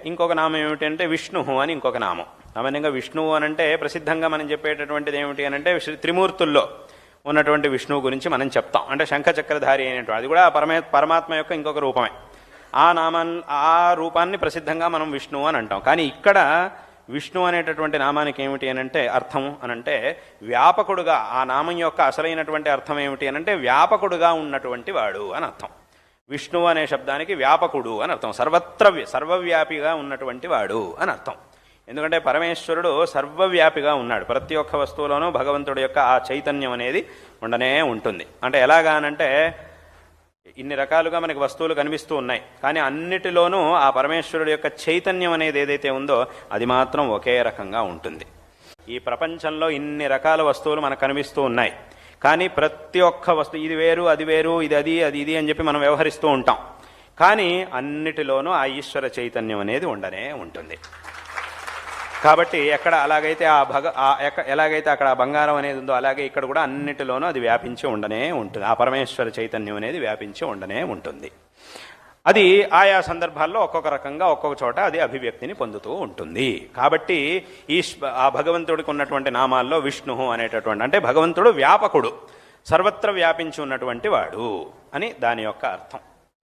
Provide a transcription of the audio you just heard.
ఇంకొక నామం ఏమిటంటే విష్ణు అని ఇంకొక నామం. సామాన్యంగా విష్ణువు అని అంటే ప్రసిద్ధంగా మనం చెప్పేటటువంటిది ఏమిటి అని అంటే త్రిమూర్తుల్లో ఉన్నటువంటి విష్ణువు గురించి మనం చెప్తాం. అంటే శంఖచక్రధారి అయినటువంటి అది కూడా పరమాత్మ యొక్క ఇంకొక రూపమే. ఆ రూపాన్ని ప్రసిద్ధంగా మనం విష్ణువు అని అంటాం. కానీ ఇక్కడ విష్ణు అనేటటువంటి నామానికి ఏమిటి అని అంటే అర్థం అనంటే వ్యాపకుడుగా, ఆ నామం యొక్క అసలైనటువంటి అర్థం ఏమిటి అని అంటే వ్యాపకుడుగా ఉన్నటువంటి వాడు అని అర్థం. విష్ణువు అనే శబ్దానికి వ్యాపకుడు అని అర్థం, సర్వవ్యాపిగా ఉన్నటువంటి వాడు అని అర్థం. ఎందుకంటే పరమేశ్వరుడు సర్వవ్యాపిగా ఉన్నాడు. ప్రతి ఒక్క వస్తువులోనూ భగవంతుడి యొక్క ఆ చైతన్యం అనేది ఉండనే ఉంటుంది. అంటే ఎలాగానంటే ఇన్ని రకాలుగా మనకి వస్తువులు కనిపిస్తూ ఉన్నాయి, కానీ అన్నిటిలోనూ ఆ పరమేశ్వరుడు యొక్క చైతన్యం అనేది ఏదైతే ఉందో అది మాత్రం ఒకే రకంగా ఉంటుంది. ఈ ప్రపంచంలో ఇన్ని రకాల వస్తువులు మనకు కనిపిస్తూ ఉన్నాయి, కానీ ప్రతి ఒక్క వస్తువు ఇది వేరు అది వేరు, ఇది అది అది ఇది అని చెప్పి మనం వ్యవహరిస్తూ ఉంటాం. కానీ అన్నిటిలోనూ ఆ ఈశ్వర చైతన్యం అనేది ఉండనే ఉంటుంది. కాబట్టి ఎక్కడ అలాగైతే ఎలాగైతే అక్కడ ఆ బంగారం అనేది ఉందో అలాగే ఇక్కడ కూడా అన్నిటిలోనూ అది వ్యాపించి ఉండనే ఉంటుంది. ఆ పరమేశ్వర చైతన్యం అనేది వ్యాపించి ఉండనే ఉంటుంది. అది ఆయా సందర్భాల్లో ఒక్కొక్క రకంగా ఒక్కొక్క చోట అది అభివ్యక్తిని పొందుతూ ఉంటుంది. కాబట్టి ఆ భగవంతుడికి ఉన్నటువంటి నామాల్లో విష్ణు అనేటటువంటి అంటే భగవంతుడు వ్యాపకుడు, సర్వత్ర వ్యాపించి ఉన్నటువంటి వాడు అని దాని యొక్క అర్థం.